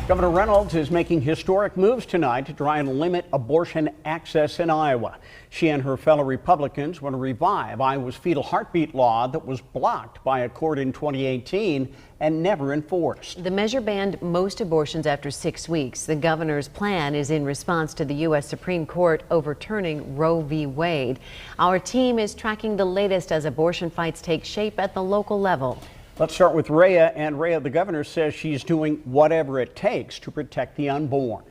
Governor Reynolds is making historic moves tonight to try and limit abortion access in Iowa. She and her fellow Republicans want to revive Iowa's fetal heartbeat law that was blocked by a court in 2018 and never enforced. The measure banned most abortions after 6 weeks. The governor's plan is in response to the U.S. Supreme Court overturning Roe v. Wade. Our team is tracking the latest as abortion fights take shape at the local level. Let's start with Rhea. And Rhea, the governor says she's doing whatever it takes to protect the unborn.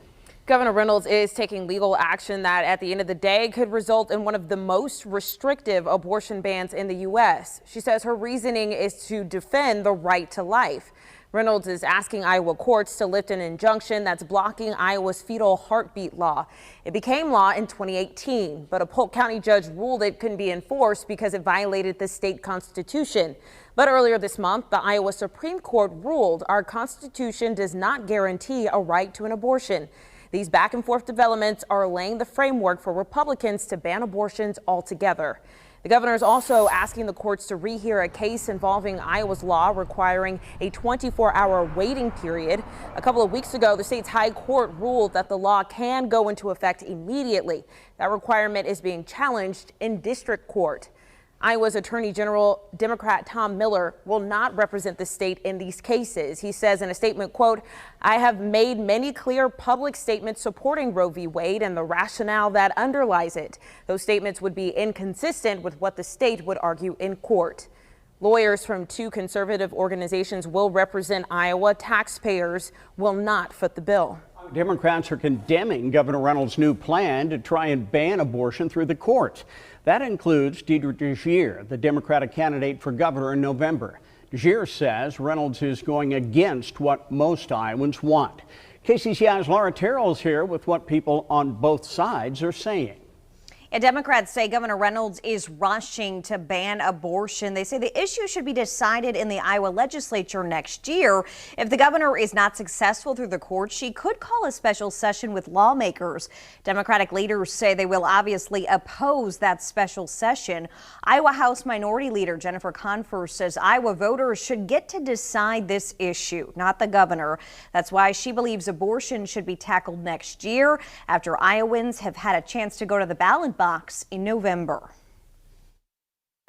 Governor Reynolds is taking legal action that at the end of the day could result in one of the most restrictive abortion bans in the U.S. She says her reasoning is to defend the right to life. Reynolds is asking Iowa courts to lift an injunction that's blocking Iowa's fetal heartbeat law. It became law in 2018, but a Polk County judge ruled it couldn't be enforced because it violated the state constitution. But earlier this month, the Iowa Supreme Court ruled our Constitution does not guarantee a right to an abortion. These back and forth developments are laying the framework for Republicans to ban abortions altogether. The governor is also asking the courts to rehear a case involving Iowa's law requiring a 24-hour waiting period. A couple of weeks ago, the state's high court ruled that the law can go into effect immediately. That requirement is being challenged in district court. Iowa's Attorney General, Democrat Tom Miller, will not represent the state in these cases. He says in a statement, quote, "I have made many clear public statements supporting Roe v. Wade and the rationale that underlies it. Those statements would be inconsistent with what the state would argue in court." Lawyers from two conservative organizations will represent Iowa. Taxpayers will not foot the bill. Democrats are condemning Governor Reynolds' new plan to try and ban abortion through the courts. That includes Deidre DeJear, the Democratic candidate for governor in November. DeJear says Reynolds is going against what most Iowans want. KCCI's Laura Terrell is here with what people on both sides are saying. Democrats say Governor Reynolds is rushing to ban abortion. They say the issue should be decided in the Iowa legislature next year. If the governor is not successful through the courts, she could call a special session with lawmakers. Democratic leaders say they will obviously oppose that special session. Iowa House Minority Leader Jennifer Confer says Iowa voters should get to decide this issue, not the governor. That's why she believes abortion should be tackled next year after Iowans have had a chance to go to the ballot box in November.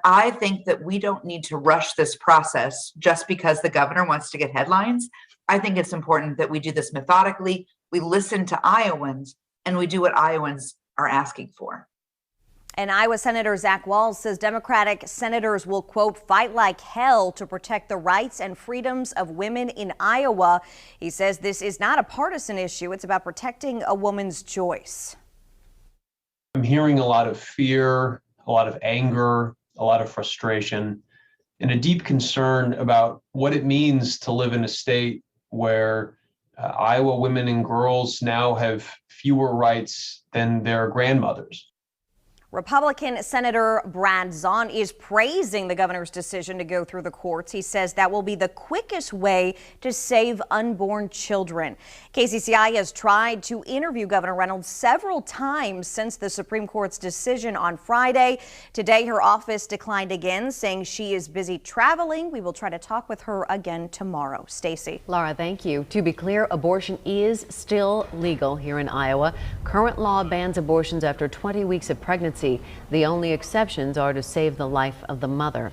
I think that we don't need to rush this process just because the governor wants to get headlines. I think it's important that we do this methodically. We listen to Iowans and we do what Iowans are asking for. And Iowa Senator Zach Wahls says Democratic senators will, quote, fight like hell to protect the rights and freedoms of women in Iowa. He says this is not a partisan issue. It's about protecting a woman's choice. I'm hearing a lot of fear, a lot of anger, a lot of frustration, and a deep concern about what it means to live in a state where Iowa women and girls now have fewer rights than their grandmothers. Republican Senator Brad Zahn is praising the governor's decision to go through the courts. He says that will be the quickest way to save unborn children. KCCI has tried to interview Governor Reynolds several times since the Supreme Court's decision on Friday. Today, her office declined again, saying she is busy traveling. We will try to talk with her again tomorrow. Stacey. Laura, thank you. To be clear, abortion is still legal here in Iowa. Current law bans abortions after 20 weeks of pregnancy. The only exceptions are to save the life of the mother.